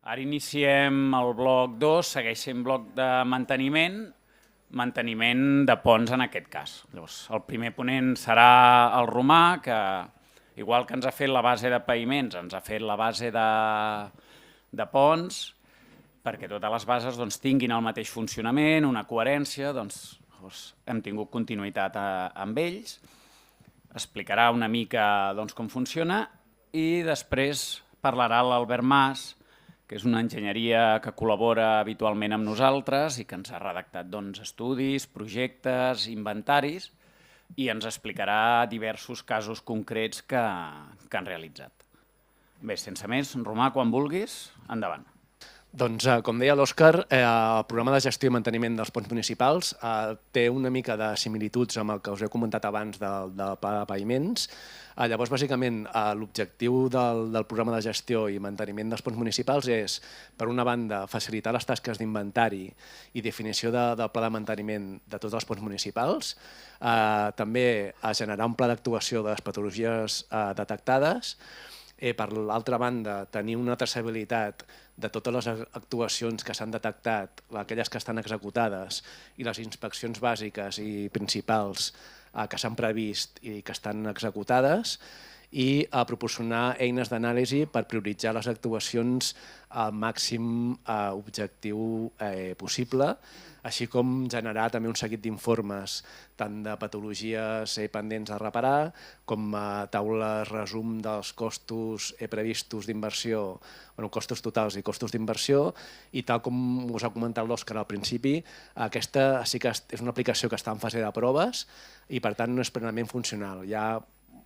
Ara iniciem el bloc 2, segueix sent bloc de manteniment de ponts en aquest cas. Llavors, el primer ponent serà el Romà, que igual que ens ha fet la base de paviments, ens ha fet la base de ponts, perquè totes les bases tinguin el mateix funcionament, una coherència, hem tingut continuïtat amb ells, explicarà una mica com funciona i després parlarà l'Albert Mas, que és una enginyeria que col·labora habitualment amb nosaltres i que ens ha redactat estudis, projectes, inventaris i ens explicarà diversos casos concrets que han realitzat. Bé, sense més, Romà, quan vulguis, endavant. Doncs, com deia l'Òscar, el programa de gestió i manteniment dels ponts municipals té una mica de similituds amb el que us he comentat abans del pla de paviments. Llavors, bàsicament, l'objectiu del programa de gestió i manteniment dels ponts municipals és, per una banda, facilitar les tasques d'inventari i definició del pla de manteniment de tots els ponts municipals, també generar un pla d'actuació de les patologies detectades, per l'altra banda, tenir una traçabilitat de totes les actuacions que s'han detectat, aquelles que estan executades i les inspeccions bàsiques i principals que s'han previst i que estan executades i proporcionar eines d'anàlisi per prioritzar les actuacions al màxim objectiu possible, així com generar també un seguit d'informes tant de patologies pendents a reparar com taules resum dels costos previstos d'inversió, costos totals i costos d'inversió, i tal com us ha comentat l'Òscar al principi, aquesta sí que és una aplicació que està en fase de proves i per tant no és plenament funcional.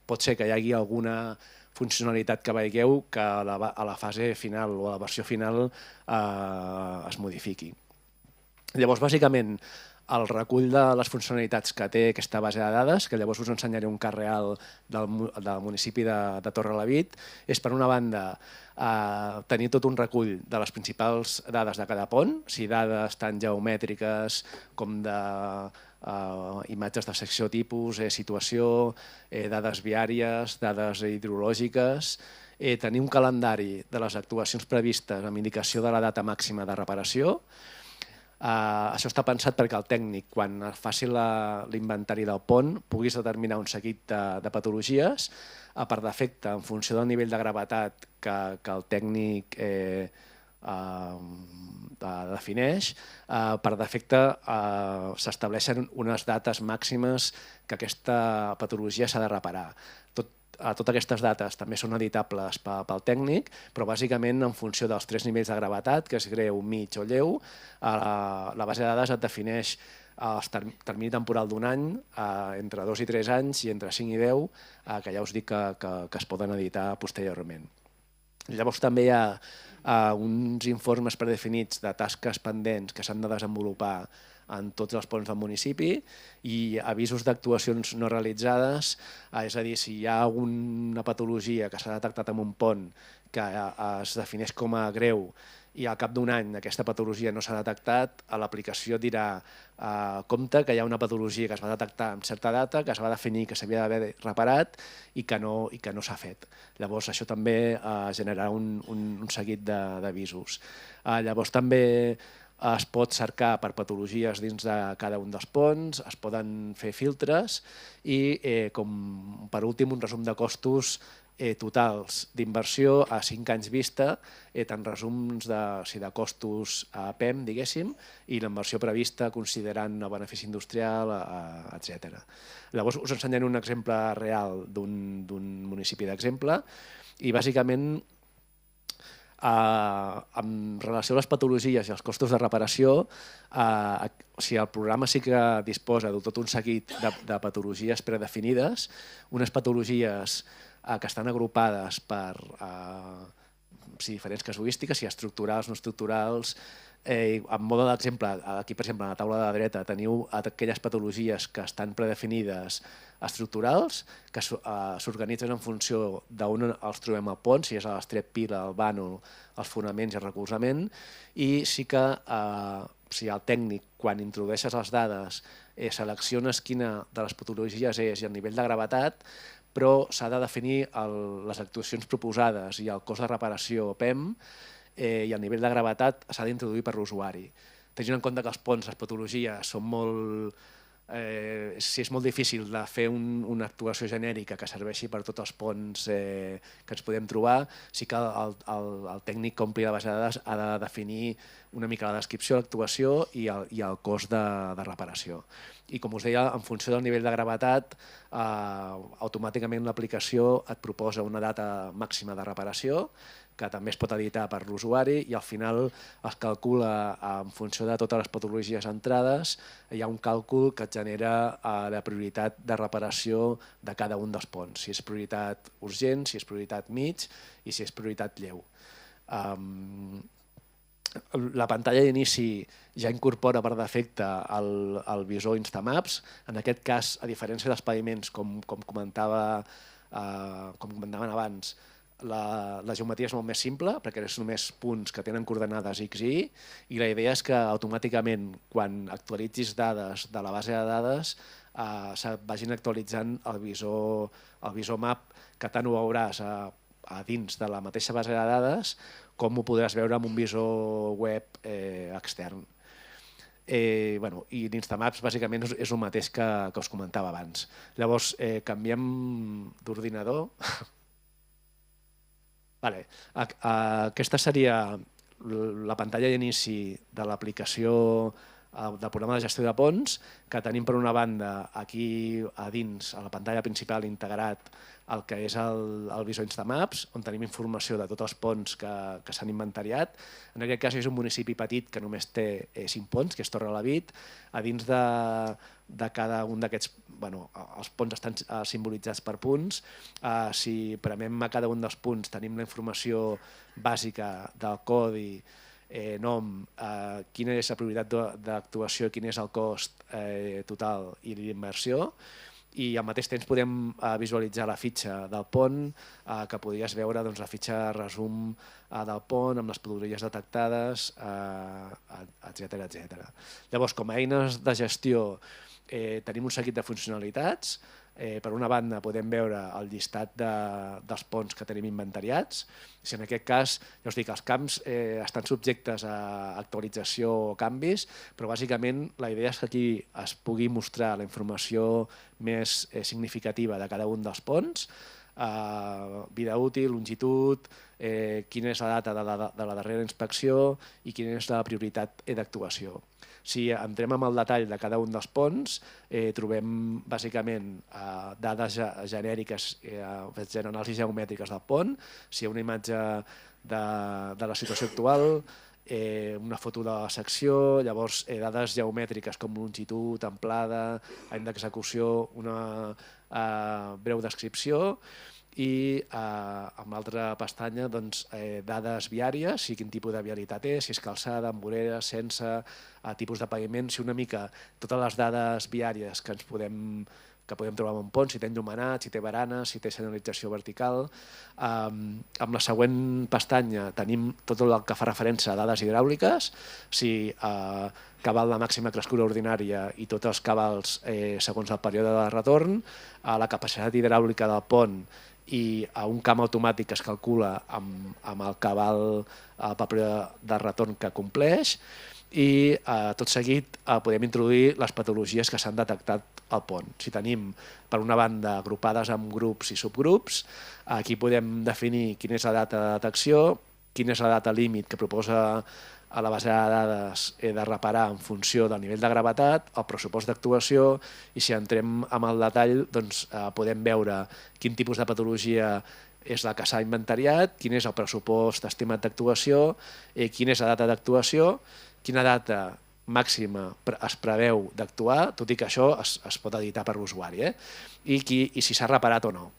Pot ser que hi hagi alguna funcionalitat que veieu que a la fase final o a la versió final es modifiqui. Llavors, bàsicament, el recull de les funcionalitats que té aquesta base de dades, que llavors us ensenyaré un cas real del municipi de Torrelavit, és, per una banda, tenir tot un recull de les principals dades de cada pont, si dades tant geomètriques com de imatges de secció tipus, situació, dades viàries, dades hidrològiques, tenir un calendari de les actuacions previstes amb indicació de la data màxima de reparació. Això està pensat perquè el tècnic, quan faci l'inventari del pont, puguis determinar un seguit de patologies per defecte, en funció del nivell de gravetat que el tècnic defineix, per defecte s'estableixen unes dates màximes que aquesta patologia s'ha de reparar. Totes aquestes dates també són editables pel tècnic, però bàsicament en funció dels 3 nivells de gravetat, que és greu, mig o lleu, la base de dades et defineix el termini temporal d'un any, entre 2 i 3 anys i entre 5 i 10, que ja us dic que es poden editar posteriorment. Llavors també hi ha uns informes predefinits de tasques pendents que s'han de desenvolupar en tots els ponts del municipi i avisos d'actuacions no realitzades, és a dir, si hi ha alguna patologia que s'ha detectat en un pont que es defineix com a greu i al cap d'un any aquesta patologia no s'ha detectat, l'aplicació dirà compte que hi ha una patologia que es va detectar en certa data, que es va definir que s'havia d'haver reparat i que no s'ha fet. Llavors això també generarà un seguit d'avisos. Llavors també es pot cercar per patologies dins de cada un dels ponts, es poden fer filtres i, com per últim, un resum de costos totals d'inversió a 5 anys vista, tant resums de costos a PEM, diguéssim, i l'inversió prevista considerant el benefici industrial, etc. Llavors us ensenyaré un exemple real d'un municipi d'exemple i bàsicament en relació a les patologies i els costos de reparació, el programa sí que disposa de tot un seguit de patologies predefinides, unes patologies que estan agrupades per diferents casuístiques, si estructurals, no estructurals. En mode d'exemple, aquí per exemple a la taula de la dreta teniu aquelles patologies que estan predefinides estructurals, que s'organitzen en funció d'on els trobem al pont, si és a l'estrep pila, el vànol, els fonaments i el recolzament, i sí que si el tècnic, quan introdueixes les dades, selecciones quina de les patologies és i el nivell de gravetat, però s'ha de definir les actuacions proposades i el cost de reparació PEM, i el nivell de gravetat s'ha d'introduir per l'usuari. Tenint en compte que els ponts, les patologies són molt... si és molt difícil de fer una actuació genèrica que serveixi per tots els ponts que ens podem trobar, sí que el tècnic que ompli la base de dades ha de definir una mica la descripció de l'actuació i el cost de reparació. I com us deia, en funció del nivell de gravetat, automàticament l'aplicació et proposa una data màxima de reparació, que també es pot editar per l'usuari, i al final es calcula en funció de totes les patologies entrades, hi ha un càlcul que et genera la prioritat de reparació de cada un dels ponts, si és prioritat urgent, si és prioritat mig i si és prioritat lleu. La pantalla d'inici ja incorpora per defecte el visor Instamaps. En aquest cas, a diferència dels paviments, com comentaven abans, la geometria és molt més simple perquè és només punts que tenen coordenades X i Y, i la idea és que automàticament quan actualitzis dades de la base de dades vagin actualitzant el visor map, que tant ho veuràs a dins de la mateixa base de dades com ho podràs veure amb un visor web extern. I l'Instamaps bàsicament és el mateix que us comentava abans. Llavors, canviem d'ordinador. Aquesta seria la pantalla d'inici de l'aplicació del programa de gestió de ponts, que tenim per una banda aquí a dins, a la pantalla principal, integrat el que és el visor Instamaps, on tenim informació de tots els ponts que s'han inventariat. En aquest cas és un municipi petit que només té 5 ponts, que és Torrelavit. A dins de cada un d'aquests, els ponts estan simbolitzats per punts. Si premem a cada un dels punts tenim la informació bàsica del codi, nom, quina és la prioritat d'actuació, quin és el cost total i l'inversió, i al mateix temps podem visualitzar la fitxa del pont, que podries veure la fitxa resum del pont amb les patologies detectades, etc. Llavors, com a eines de gestió, tenim un seguit de funcionalitats. Per una banda podem veure el llistat dels ponts que tenim inventariats. Si en aquest cas, ja us dic, els camps estan subjectes a actualització o canvis, però bàsicament la idea és que aquí es pugui mostrar la informació més significativa de cada un dels ponts, vida útil, longitud, quina és la data de la darrera inspecció i quina és la prioritat d'actuació. Si entrem en el detall de cada un dels ponts, trobem bàsicament dades genèriques, generals i geomètriques del pont, si hi ha una imatge de la situació actual, una foto de la secció, llavors dades geomètriques com longitud, amplada, any d'execució, una breu descripció, i amb l'altra pestanya dades viàries, si quin tipus de vialitat és, si és calçada, amb vorera, sense, tipus de paviment, si una mica totes les dades viàries que podem trobar en un pont, si té enllumenat, si té barana, si té senyalització vertical. Amb la següent pestanya tenim tot el que fa referència a dades hidràuliques, si cabal de màxima crescuda ordinària i tots els cabals segons el període de retorn, la capacitat hidràulica del pont i un camp automàtic que es calcula amb el cabal pel període de retorn que compleix, i tot seguit podem introduir les patologies que s'han detectat al pont. Si tenim, per una banda, agrupades en grups i subgrups, aquí podem definir quina és la data de detecció, quina és la data límit que proposa a la base de dades de reparar en funció del nivell de gravetat, el pressupost d'actuació, i si entrem en el detall podem veure quin tipus de patologia és la que s'ha inventariat, quin és el pressupost estimat d'actuació, quina és la data d'actuació, quina data màxima es preveu d'actuar, tot i que això es pot editar per l'usuari, i si s'ha reparat o no.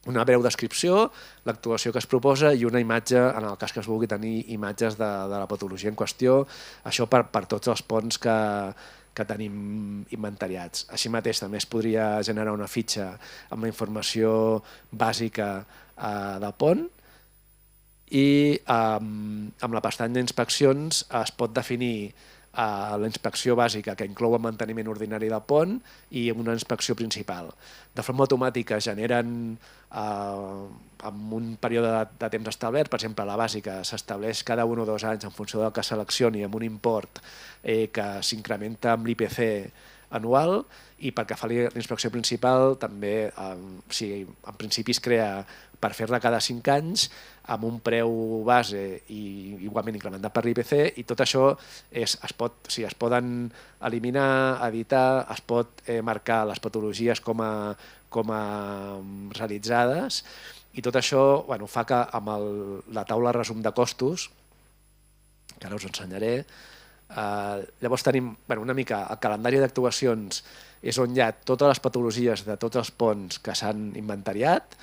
Una breu descripció, l'actuació que es proposa i una imatge, en el cas que es vulgui tenir imatges de la patologia en qüestió, això per tots els ponts que tenim inventariats. Així mateix també es podria generar una fitxa amb la informació bàsica del pont, i amb la pestanya d'inspeccions es pot definir la inspecció bàsica, que inclou el manteniment ordinari del pont, i una inspecció principal. De forma automàtica generen amb un període de temps establert, per exemple, la bàsica s'estableix cada 1 o 2 anys en funció del que seleccioni amb un import que s'incrementa amb l'IPC anual, i pel que fa a la inspecció principal també en principi es crea per fer-la cada 5 anys amb un preu base i igualment incrementat per l'IPC, i tot això es poden eliminar, editar, es pot marcar les patologies com a realitzades, i tot això fa que amb la taula resum de costos, que ara us ensenyaré, llavors tenim una mica el calendari d'actuacions, és on hi ha totes les patologies de tots els ponts que s'han inventariat,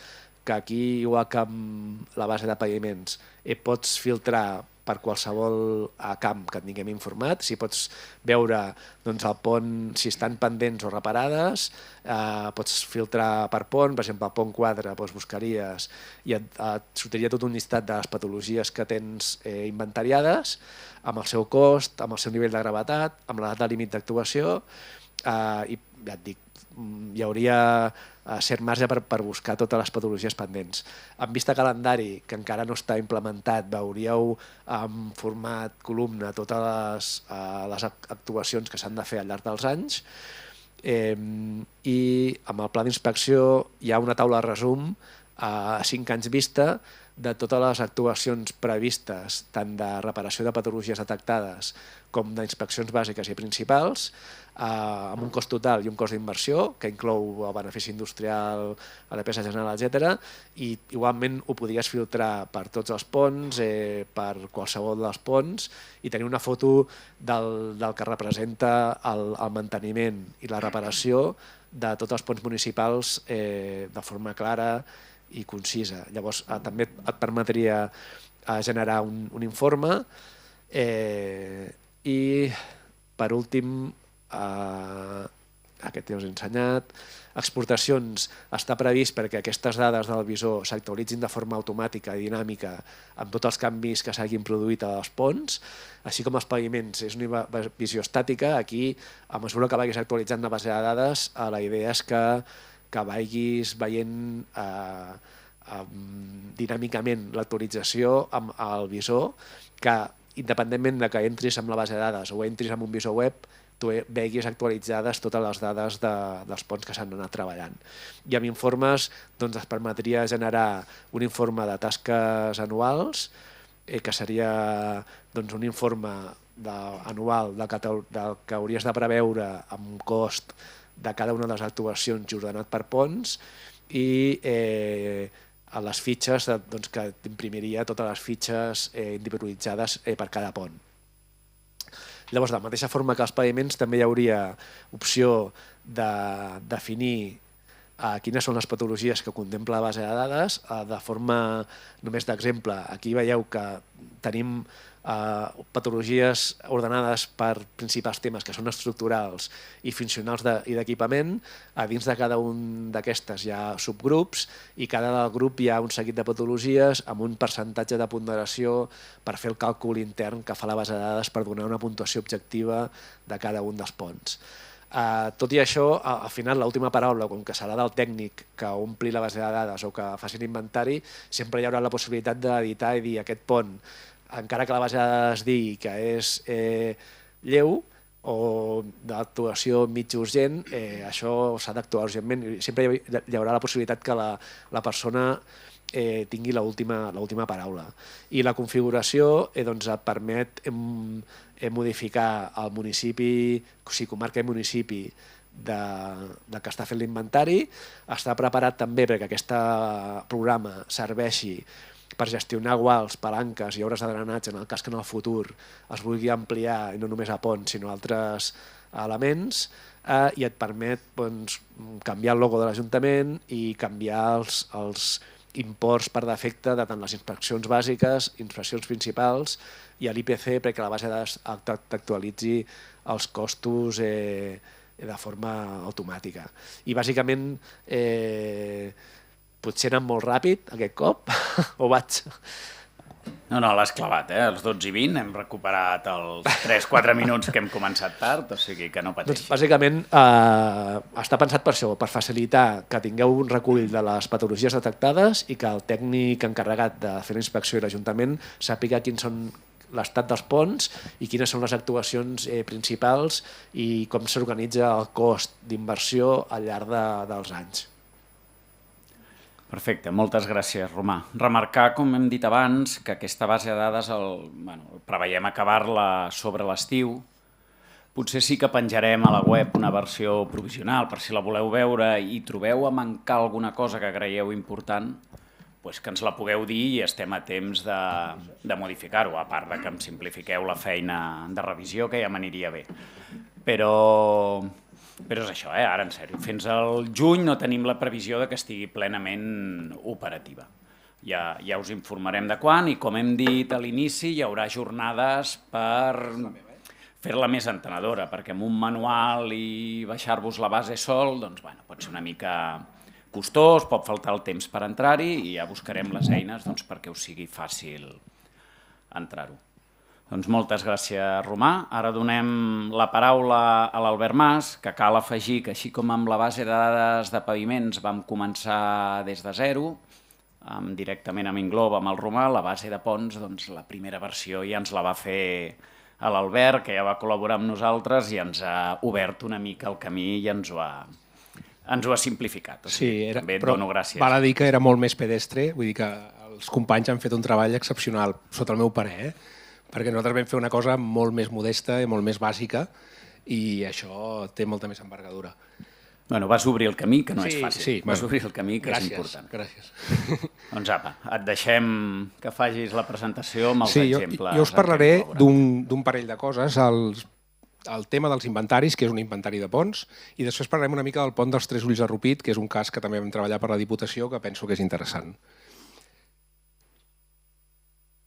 que aquí, igual que amb la base de paviments, pots filtrar per qualsevol camp que et tinguem informat, si pots veure el pont, si estan pendents o reparades, pots filtrar per pont, per exemple, el pont quadre, buscaries i et sortiria tot un llistat de les patologies que tens inventariades, amb el seu cost, amb el seu nivell de gravetat, amb la data límit d'actuació, i ja et dic, hi hauria cert marge per buscar totes les patologies pendents. En vista calendari, que encara no està implementat, veuríeu en format columna totes les actuacions que s'han de fer al llarg dels anys, i amb el pla d'inspecció hi ha una taula de resum a 5 anys vista de totes les actuacions previstes, tant de reparació de patologies detectades com d'inspeccions bàsiques i principals, amb un cost total i un cost d'inversió, que inclou el benefici industrial, la despesa general, etc. I igualment ho podries filtrar per tots els ponts, per qualsevol dels ponts, i tenir una foto del que representa el manteniment i la reparació de tots els ponts municipals de forma clara i concisa. Llavors també et permetria generar un informe, i per últim, aquest ja us he ensenyat, exportacions està previst perquè aquestes dades del visor s'actualitzin de forma automàtica i dinàmica amb tots els canvis que s'hagin produït als ponts, així com els paviments. És una visió estàtica. Aquí, a mesura que vagis actualitzant la base de dades, la idea és que vagis veient dinàmicament l'actualització amb el visor, que independentment de que entris amb la base de dades o entris amb un visor web, tu veguis actualitzades totes les dades dels ponts que s'han anat treballant. I amb informes es permetria generar un informe de tasques anuals, que seria un informe anual del que hauries de preveure amb cost de cada una de les actuacions i ordenat per ponts, i a les fitxes que t'imprimiria totes les fitxes individualitzades per cada pont. Llavors, de la mateixa forma que els paviments, també hi hauria opció de definir quines són les patologies que contempla la base de dades. De forma només d'exemple, aquí veieu que tenim patologies ordenades per principals temes que són estructurals i funcionals i d'equipament. A dins de cada un d'aquestes hi ha subgrups, i cada grup hi ha un seguit de patologies amb un percentatge de ponderació per fer el càlcul intern que fa la base de dades per donar una puntuació objectiva de cada un dels ponts. Tot i això, al final l'última paraula, com que serà del tècnic que ompli la base de dades o que faci l'inventari, sempre hi haurà la possibilitat d'editar i dir aquest pont, encara que la base de dades digui que és lleu o d'actuació mig urgent, això s'ha d'actuar urgentment. Sempre hi haurà la possibilitat que la persona tingui l'última paraula. I la configuració et permet modificar el municipi, si comarca i municipi de que està fent l'inventari. Està preparat també perquè aquest programa serveixi per gestionar guals, palanques i obres de drenatge en el cas que en el futur es vulgui ampliar, i no només a ponts, sinó a altres elements, i et permet canviar el logo de l'Ajuntament i canviar els imports per defecte de tant les inspeccions bàsiques, inspeccions principals i a l'IPC, perquè la base de dades t'actualitzi els costos de forma automàtica. I bàsicament potser he anat molt ràpid aquest cop, o vaig... No, l'has clavat, als 12:20 hem recuperat els 3-4 minuts que hem començat tard, o sigui que no Doncs pateixi. bàsicament està pensat per això, per facilitar que tingueu un recull de les patologies detectades i que el tècnic encarregat de fer la inspecció i l'Ajuntament sàpiga quins són l'estat dels ponts i quines són les actuacions principals i com s'organitza el cost d'inversió al llarg dels anys. Perfecte, moltes gràcies, Romà. Remarcar, com hem dit abans, que aquesta base de dades preveiem acabar-la sobre l'estiu. Potser sí que penjarem a la web una versió provisional per si la voleu veure i trobeu a mancar alguna cosa que creieu important, doncs que ens la pugueu dir i estem a temps de modificar-ho, a part de que em simplifiqueu la feina de revisió, que ja m'aniria bé. Però és això, ara en sèrio. Fins al juny no tenim la previsió de que estigui plenament operativa. Ja us informarem de quan i, com hem dit a l'inici, hi haurà jornades per fer-la més entenedora, perquè amb un manual i baixar-vos la base sol, doncs, pot ser una mica costós, pot faltar el temps per entrar-hi i ja buscarem les eines perquè us sigui fàcil entrar-ho. Doncs moltes gràcies, Romà. Ara donem la paraula a l'Albert Mas, que cal afegir que així com amb la base de dades de paviments vam començar des de zero, directament amb Ingloba, amb el Romà, la base de ponts, doncs la primera versió ja ens la va fer a l'Albert, que ja va col·laborar amb nosaltres i ens ha obert una mica el camí i ens ho ha simplificat. Sí, també et però dono gràcies. val a dir que era molt més pedestre, vull dir que els companys han fet un treball excepcional, sota el meu parer, perquè nosaltres vam fer una cosa molt més modesta i molt més bàsica i això té molta més envergadura. Bueno, vas obrir el camí, que no és fàcil. Sí, vas obrir el camí, que gràcies, és important. Gràcies. Doncs apa, et deixem que facis la presentació amb els exemples. Jo us parlaré d'un parell de coses, el tema dels inventaris, que és un inventari de ponts, i després parlarem una mica del pont dels Tres Ulls de Rupit, que és un cas que també vam treballar per la Diputació, que penso que és interessant.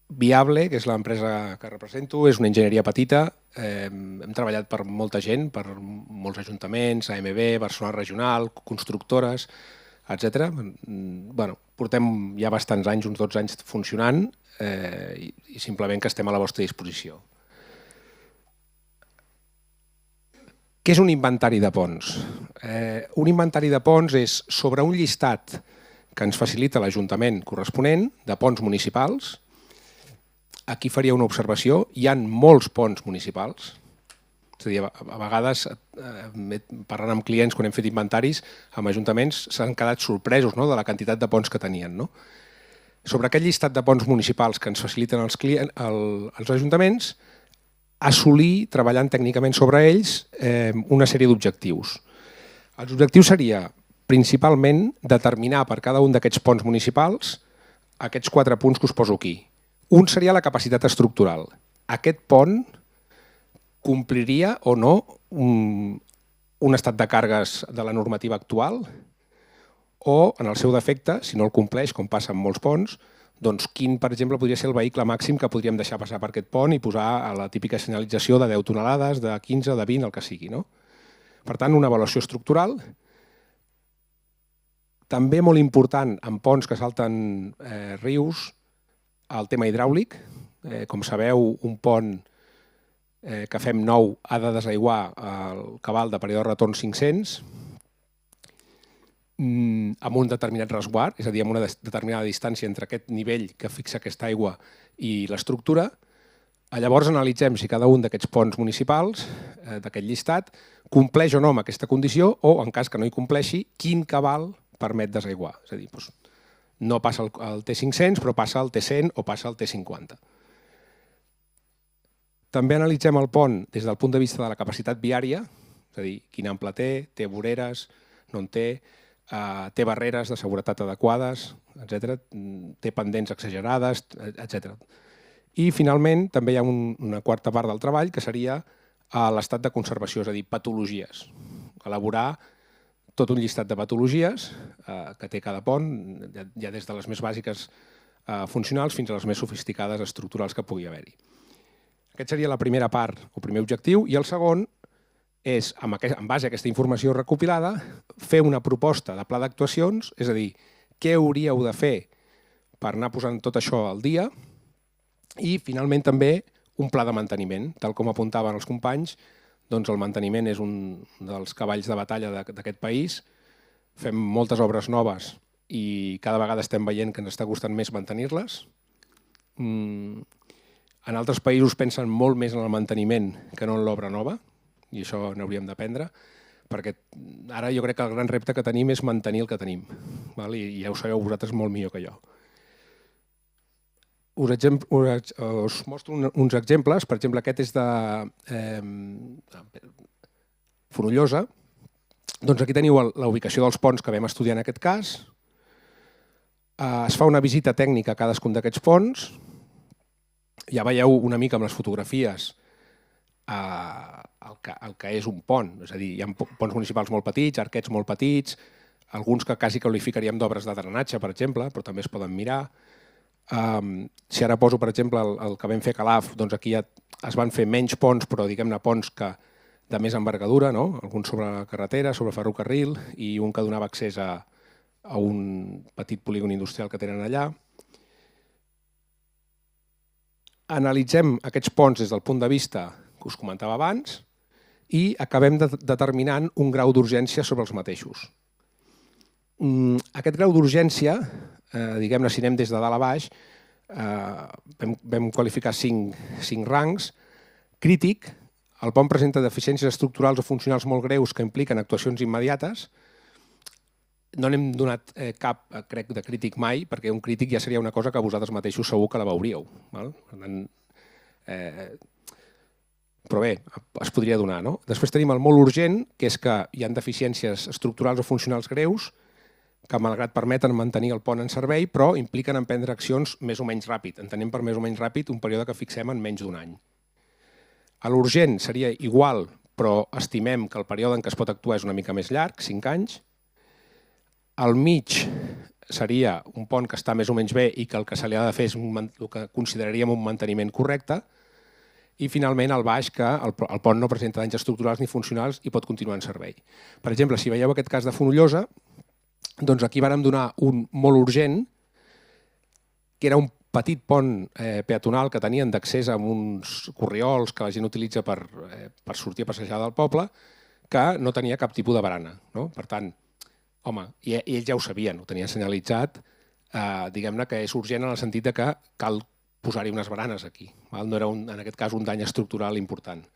Viable, que és l'empresa que represento, és una enginyeria petita. Hem treballat per molta gent, per molts ajuntaments, AMB, Barcelona Regional, constructores, etc. Portem ja bastants anys, uns 12 anys funcionant, i simplement que estem a la vostra disposició. Què és un inventari de ponts? Un inventari de ponts és sobre un llistat que ens facilita l'Ajuntament corresponent de ponts municipals. Aquí faria una observació. Hi ha molts ponts municipals. És a dir, a vegades, parlant amb clients, quan hem fet inventaris, amb ajuntaments s'han quedat sorpresos de la quantitat de ponts que tenien. Sobre aquest llistat de ponts municipals que ens faciliten els ajuntaments, assolir, treballant tècnicament sobre ells, una sèrie d'objectius. Els objectius seria, principalment, determinar per cada un d'aquests ponts municipals aquests 4 punts que us poso aquí. Un seria la capacitat estructural. Aquest pont compliria o no un estat de càrregues de la normativa actual o, en el seu defecte, si no el compleix, com passa amb molts ponts, doncs quin, per exemple, podria ser el vehicle màxim que podríem deixar passar per aquest pont i posar a la típica senyalització de 10 tonelades, de 15, de 20, el que sigui. Per tant, una avaluació estructural. També molt important en ponts que salten rius, el tema hidràulic. Com sabeu, un pont que fem nou ha de desaiguar el cabal de període de retorn 500 amb un determinat resguard, és a dir, amb una determinada distància entre aquest nivell que fixa aquesta aigua i l'estructura. Llavors analitzem si cada un d'aquests ponts municipals, d'aquest llistat, compleix o no amb aquesta condició o, en cas que no hi compleixi, quin cabal permet desaiguar. És a dir, no passa el T500, però passa el T100 o passa el T50. També analitzem el pont des del punt de vista de la capacitat viària, és a dir, quin ample té voreres, no en té barreres de seguretat adequades, etc. Té pendents exagerades, etc. I, finalment, també hi ha una quarta part del treball, que seria l'estat de conservació, és a dir, patologies. Elaborar tot un llistat de patologies que té cada pont, ja des de les més bàsiques funcionals fins a les més sofisticades estructurals que pugui haver-hi. Aquest seria la primera part, el primer objectiu, i el segon és, en base a aquesta informació recopilada, fer una proposta de pla d'actuacions, és a dir, què hauríeu de fer per anar posant tot això al dia I finalment també un pla de manteniment. Tal com apuntaven els companys, doncs el manteniment és un dels cavalls de batalla d'aquest país. Fem moltes obres noves i cada vegada estem veient que ens està costant més mantenir-les. En altres països pensen molt més en el manteniment que no en l'obra nova, i això n'hauríem d'aprendre, perquè ara jo crec que el gran repte que tenim és mantenir el que tenim, i ja ho sabeu vosaltres molt millor que jo. Us mostro uns exemples. Per exemple, aquest és de Fonollosa. Doncs aquí teniu la ubicació dels ponts que vam estudiar en aquest cas. Es fa una visita tècnica a cadascun d'aquests ponts. Ja veieu una mica amb les fotografies el que és un pont. És a dir, hi ha ponts municipals molt petits, arquets molt petits, alguns que quasi qualificaríem d'obres de drenatge, per exemple, però també es poden mirar. Si ara poso, per exemple, el que vam fer a Calaf, doncs aquí es van fer menys ponts, però diguem-ne ponts de més envergadura, alguns sobre la carretera, sobre ferrocarril, i un que donava accés a un petit polígon industrial que tenen allà. Analitzem aquests ponts des del punt de vista que us comentava abans i acabem determinant un grau d'urgència sobre els mateixos. Aquest grau d'urgència, diguem-ne, si anem des de dalt a baix, vam qualificar 5 rangs. Crític, el pont presenta deficiències estructurals o funcionals molt greus que impliquen actuacions immediates. No n'hem donat cap, crec, de crític mai, perquè un crític ja seria una cosa que vosaltres mateixos segur que la veuríeu. Però bé, es podria donar. Després tenim el molt urgent, que és que hi ha deficiències estructurals o funcionals greus que, malgrat permeten mantenir el pont en servei, però impliquen emprendre accions més o menys ràpid. Entenem per més o menys ràpid un període que fixem en menys d'un any. L'urgent seria igual, però estimem que el període en què es pot actuar és una mica més llarg, 5 anys. Al mig seria un pont que està més o menys bé i que el que se li ha de fer és el que consideraríem un manteniment correcte. I finalment al baix, que el pont no presenta danys estructurals ni funcionals i pot continuar en servei. Per exemple, si veieu aquest cas de Fonollosa, doncs aquí vàrem donar un molt urgent, que era un petit pont peatonal que tenien d'accés a uns corriols que la gent utilitza per sortir a passejar del poble, que no tenia cap tipus de barana. Per tant, home, i ells ja ho sabien, ho tenien senyalitzat, diguem-ne que és urgent en el sentit que cal posar-hi unes baranes aquí. No era, en aquest cas, un dany estructural important.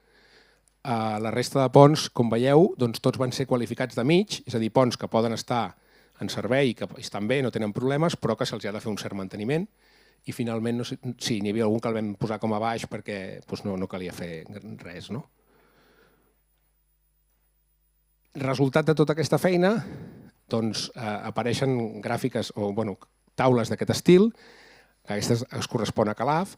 La resta de ponts, com veieu, tots van ser qualificats de mig, és a dir, ponts que poden estar en servei, que estan bé, no tenen problemes, però que se'ls ha de fer un cert manteniment. I finalment, sí, n'hi havia algun que el vam posar com a baix perquè no calia fer res. Resultat de tota aquesta feina, apareixen gràfiques o taules d'aquest estil, que aquesta es correspon a Calaf,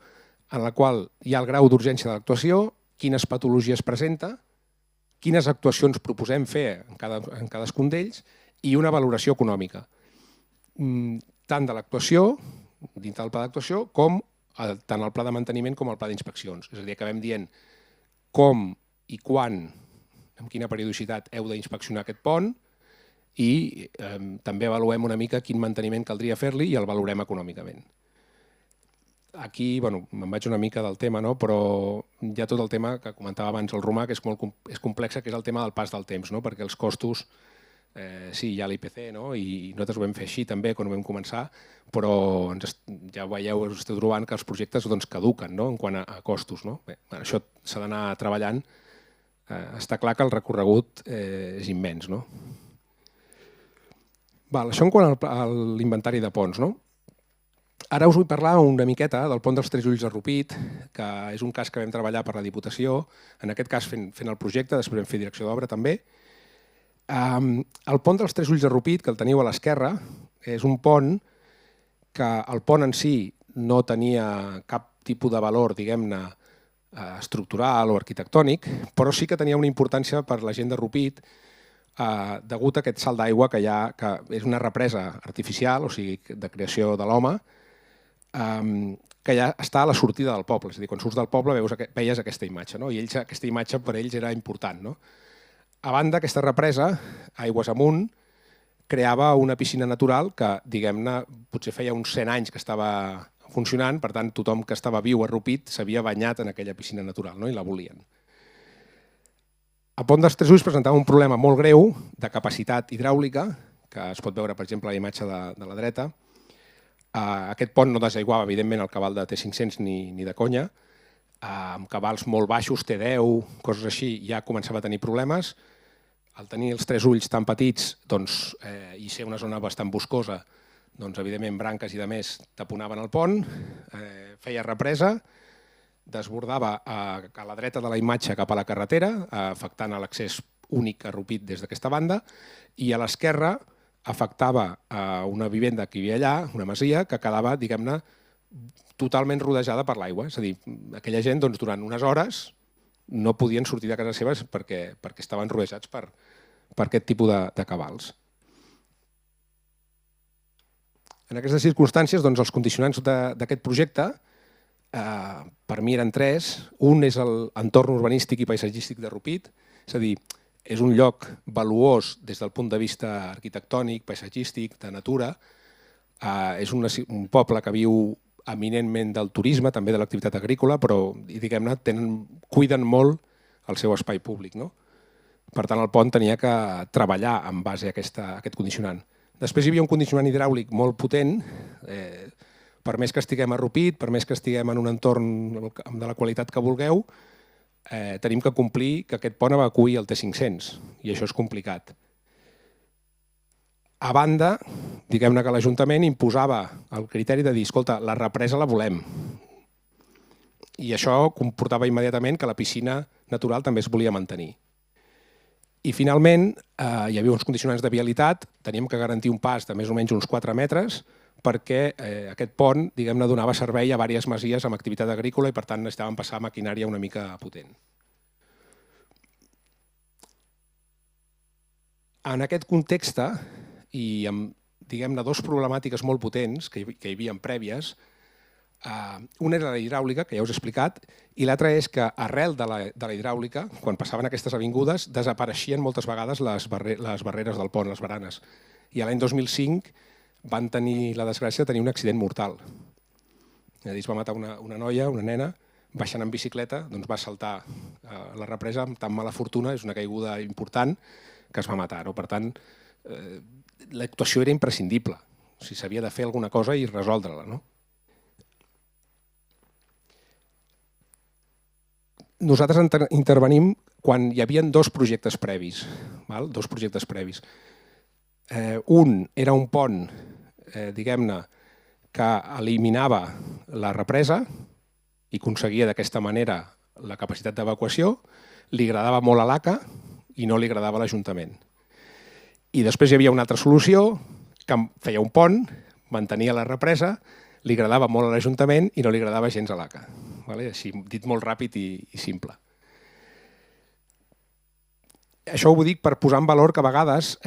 en la qual hi ha el grau d'urgència de l'actuació, quines patologies presenta, quines actuacions proposem fer en cadascun d'ells i una valoració econòmica, tant de l'actuació, dintre del pla d'actuació, com tant el pla de manteniment com el pla d'inspeccions. És a dir, acabem dient com i quan, amb quina periodicitat heu d'inspeccionar aquest pont i també avaluem una mica quin manteniment caldria fer-li i el valorem econòmicament. Aquí me'n vaig una mica del tema, però hi ha tot el tema que comentava abans el Romà, que és complex, que és el tema del pas del temps, perquè els costos, sí, hi ha l'IPC, i nosaltres ho vam fer així també quan vam començar, però ja veieu, us esteu trobant que els projectes caduquen en quant a costos. Això s'ha d'anar treballant. Està clar que el recorregut és immens. Això en quant a l'inventari de ponts. Ara us vull parlar una miqueta del pont dels Tres Ulls de Rupit, que és un cas que vam treballar per la Diputació, en aquest cas fent el projecte, després vam fer direcció d'obra també. El pont dels Tres Ulls de Rupit, que el teniu a l'esquerra, és un pont que el pont en si no tenia cap tipus de valor, diguem-ne, estructural o arquitectònic, però sí que tenia una importància per la gent de Rupit degut a aquest salt d'aigua que hi ha, que és una represa artificial, o sigui, de creació de l'home, que ja està a la sortida del poble. És a dir, quan surts del poble veies aquesta imatge, i aquesta imatge per ells era important. A banda, aquesta represa, aigües amunt, creava una piscina natural que, diguem-ne, potser feia uns 100 anys que estava funcionant, per tant, tothom que estava viu a Rupit s'havia banyat en aquella piscina natural, no? I la volien. A Pont dels Tres Ulls presentava un problema molt greu de capacitat hidràulica, que es pot veure, per exemple, a la imatge de la dreta. Aquest pont no desaiguava, evidentment, el cabal de T500 ni de conya. Amb cabals molt baixos, T10, coses així, ja començava a tenir problemes. Al tenir els Tres Ulls tan petits i ser una zona bastant boscosa, doncs, evidentment, branques i de més taponaven el pont, feia represa, desbordava a la dreta de la imatge cap a la carretera, afectant l'accés únic a Rupit des d'aquesta banda, i a l'esquerra afectava una vivenda que hi havia allà, una masia, que quedava, diguem-ne, totalment rodejada per l'aigua. És a dir, aquella gent durant unes hores no podien sortir de casa seva perquè estaven rodejats per aquest tipus de cabals. En aquestes circumstàncies, els condicionants d'aquest projecte, per mi eren tres. Un és l'entorn urbanístic i paisatgístic de Rupit, és a dir, és un lloc valuós des del punt de vista arquitectònic, paisatgístic, de natura. És un poble que viu eminentment del turisme, també de l'activitat agrícola, però, diguem-ne, cuiden molt el seu espai públic. Per tant, el pont tenia que treballar en base a aquest condicionant. Després hi havia un condicionant hidràulic molt potent, per més que estiguem a Rupit, per més que estiguem en un entorn de la qualitat que vulgueu, tenim que complir que aquest pont evacuï el T500, i això és complicat. A banda, diguem-ne que l'Ajuntament imposava el criteri de dir, escolta, la represa la volem. I això comportava immediatament que la piscina natural també es volia mantenir. I finalment, hi havia uns condicionants de vialitat, teníem que garantir un pas de més o menys uns 4 metres, perquè aquest pont, diguem-ne, donava servei a diverses masies amb activitat agrícola i, per tant, necessitaven passar maquinària una mica potent. En aquest context, i amb, diguem-ne, dues problemàtiques molt potents que hi havia prèvies, una era la hidràulica, que ja us he explicat, i l'altra és que arrel de la hidràulica, quan passaven aquestes avingudes, desapareixien moltes vegades les barreres del pont, les baranes. I l'any 2005 van tenir la desgràcia de tenir un accident mortal. Es va matar una noia, una nena, baixant en bicicleta, doncs va saltar a la represa amb tan mala fortuna, és una caiguda important, que es va matar. Per tant, l'actuació era imprescindible. S'havia de fer alguna cosa i resoldre-la. Nosaltres intervenim quan hi havia dos projectes previs. Un era un pont, diguem-ne, que eliminava la represa i aconseguia d'aquesta manera la capacitat d'evacuació, li agradava molt a l'ACA i no li agradava a l'Ajuntament. I després hi havia una altra solució, que feia un pont, mantenia la represa, li agradava molt a l'Ajuntament i no li agradava gens a l'ACA. Així, dit molt ràpid i simple. Això ho dic per posar en valor que a vegades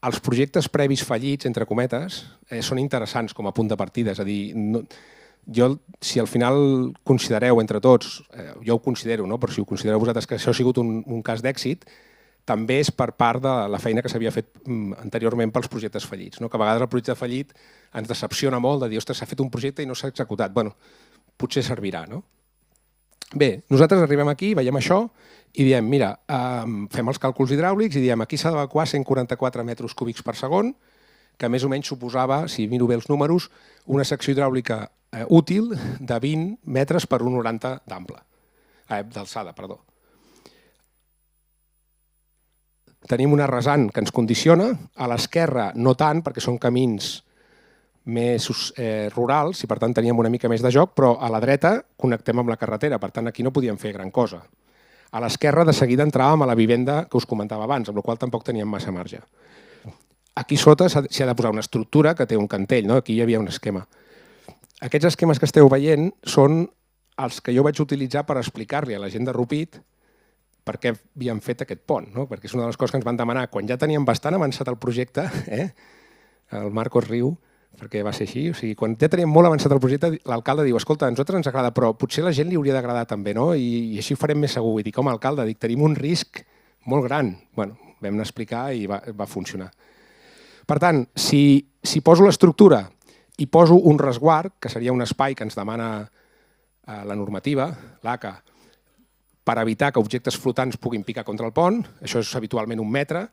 els projectes previs fallits, entre cometes, són interessants com a punt de partida. És a dir, jo, si al final considereu entre tots, jo ho considero, però si ho considereu vosaltres que això ha sigut un cas d'èxit, també és per part de la feina que s'havia fet anteriorment pels projectes fallits. Que a vegades el projecte fallit ens decepciona molt de dir, ostres, s'ha fet un projecte i no s'ha executat. Bé, potser servirà. Bé, nosaltres arribem aquí, veiem això i diem, mira, fem els càlculs hidràulics i diem, aquí s'ha d'evacuar 144 metres cúbics per segon, que més o menys suposava, si miro bé els números, una secció hidràulica útil de 20 metres per 1,90 d'alçada. Tenim una rasant que ens condiciona, a l'esquerra no tant, perquè són camins més rurals i per tant teníem una mica més de joc, però a la dreta connectem amb la carretera, per tant aquí no podíem fer gran cosa. A l'esquerra de seguida entràvem a la vivenda que us comentava abans, amb la qual tampoc teníem massa marge. Aquí sota s'hi ha de posar una estructura que té un cantell, aquí hi havia un esquema. Aquests esquemes que esteu veient són els que jo vaig utilitzar per explicar-li a la gent de Rupit per què havíem fet aquest pont, perquè és una de les coses que ens van demanar. Quan ja teníem bastant avançat el projecte, el Marcos riu, perquè va ser així, o sigui, quan ja teníem molt avançat el projecte, l'alcalde diu, escolta, a nosaltres ens agrada, però potser a la gent li hauria d'agradar també, i així ho farem més segur. I dic, home, alcalde, tenim un risc molt gran. Vam anar a explicar i va funcionar. Per tant, si poso l'estructura hi poso un resguard, que seria un espai que ens demana la normativa, l'ACA, per evitar que objectes flotants puguin picar contra el pont. Això és habitualment 1 metre.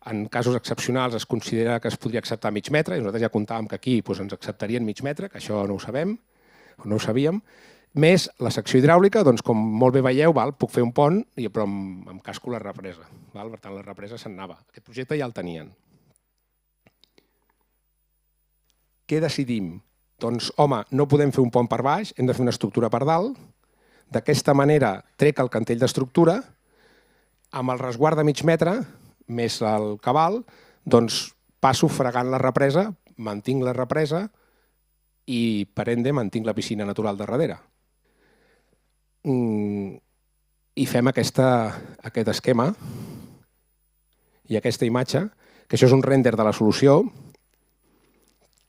En casos excepcionals es considera que es podria acceptar mig metre, i nosaltres ja comptàvem que aquí ens acceptarien mig metre, que això no ho sabem, no ho sabíem. Més la secció hidràulica, doncs, com molt bé veieu, puc fer un pont, però em casco la represa. Per tant, la represa se'n anava. Aquest projecte ja el tenien. Què decidim? Doncs, home, no podem fer un pont per baix, hem de fer una estructura per dalt. D'aquesta manera trec el cantell d'estructura, amb el resguard de mig metre, més el cabal, doncs passo fregant la represa, mantinc la represa i, per ende, mantinc la piscina natural de darrere. I fem aquest esquema i aquesta imatge, que això és un render de la solució,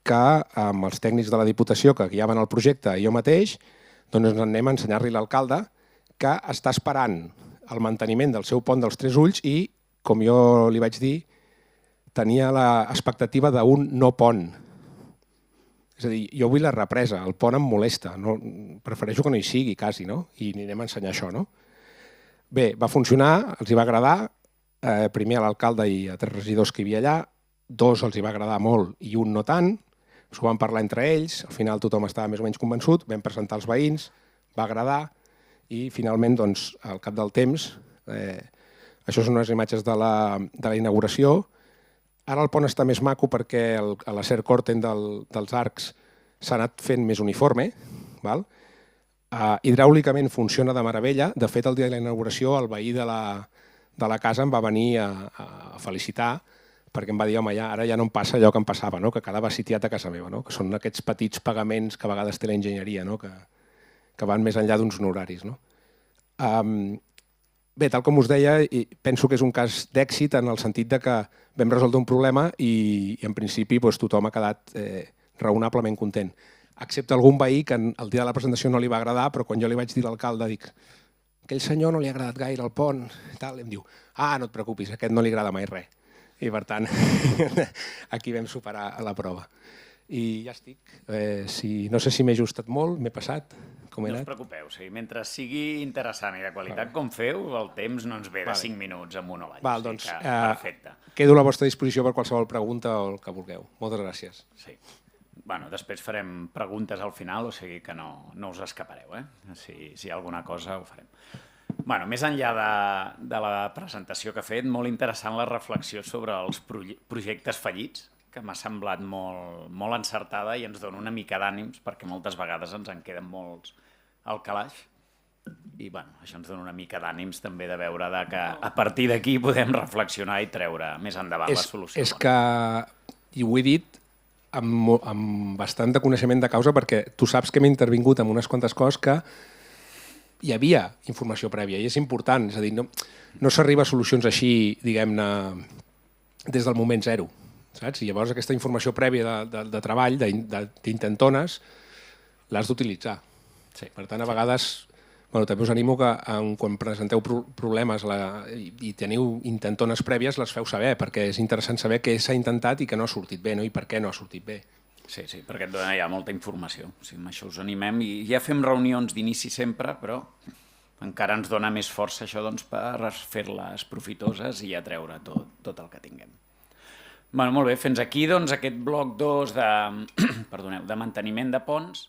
que amb els tècnics de la Diputació que guiaven el projecte i jo mateix, doncs ens anem a ensenyar-li a l'alcalde que està esperant el manteniment del seu pont dels Tres Ulls i, com jo li vaig dir, tenia l'expectativa d'un no pont. És a dir, jo vull la represa, el pont em molesta, prefereixo que no hi sigui quasi, i anirem a ensenyar això. Bé, va funcionar, els hi va agradar, primer a l'alcalde i a 3 regidors que hi havia allà, 2 els hi va agradar molt i un no tant, s'ho van parlar entre ells, al final tothom estava més o menys convençut, vam presentar els veïns, va agradar i finalment, al cap del temps, això són unes imatges de la inauguració. Ara el pont està més maco perquè l'acer còrten dels arcs s'ha anat fent més uniforme. Hidràulicament funciona de meravella. De fet, el dia de la inauguració el veí de la casa em va venir a felicitar perquè em va dir, home, ara ja no em passa allò que em passava, que quedava sitiat a casa meva, que són aquests petits pagaments que a vegades té la enginyeria, que van més enllà d'uns honoraris. Bé, tal com us deia, penso que és un cas d'èxit en el sentit que vam resoldre un problema i en principi tothom ha quedat raonablement content. Excepte algun veí que el dia de la presentació no li va agradar, però quan jo li vaig dir a l'alcalde, dic, aquell senyor no li ha agradat gaire el pont, i em diu, no et preocupis, a aquest no li agrada mai res. I, per tant, aquí vam superar la prova. I ja estic. No sé si m'he ajustat molt, m'he passat, com he anat. No us preocupeu, mentre sigui interessant i de qualitat com feu, el temps no ens ve de 5 minuts amb un o l'any. Doncs perfecte. Quedo a la vostra disposició per qualsevol pregunta o el que vulgueu. Moltes gràcies. Sí. Després farem preguntes al final, o sigui que no us escapareu. Si hi ha alguna cosa ho farem. Més enllà de la presentació que ha fet, molt interessant la reflexió sobre els projectes fallits, que m'ha semblat molt encertada i ens dona una mica d'ànims, perquè moltes vegades ens en queden molts al calaix. I això ens dona una mica d'ànims també de veure que a partir d'aquí podem reflexionar i treure més endavant la solució. És que, i ho he dit amb bastant de coneixement de causa, perquè tu saps que m'he intervingut en unes quantes coses que hi havia informació prèvia i és important, és a dir, no s'arriba a solucions així, diguem-ne, des del moment zero, saps? I llavors aquesta informació prèvia de treball, d'intentones, l'has d'utilitzar. Per tant, a vegades, també us animo que quan presenteu problemes i teniu intentones prèvies, les feu saber, perquè és interessant saber què s'ha intentat i que no ha sortit bé, i per què no ha sortit bé. Sí, perquè et dona ja molta informació. Amb això us animem i ja fem reunions d'inici sempre, però encara ens dona més força això per fer-les profitoses i atreure tot el que tinguem. Molt bé, fins aquí aquest bloc 2 de manteniment de ponts.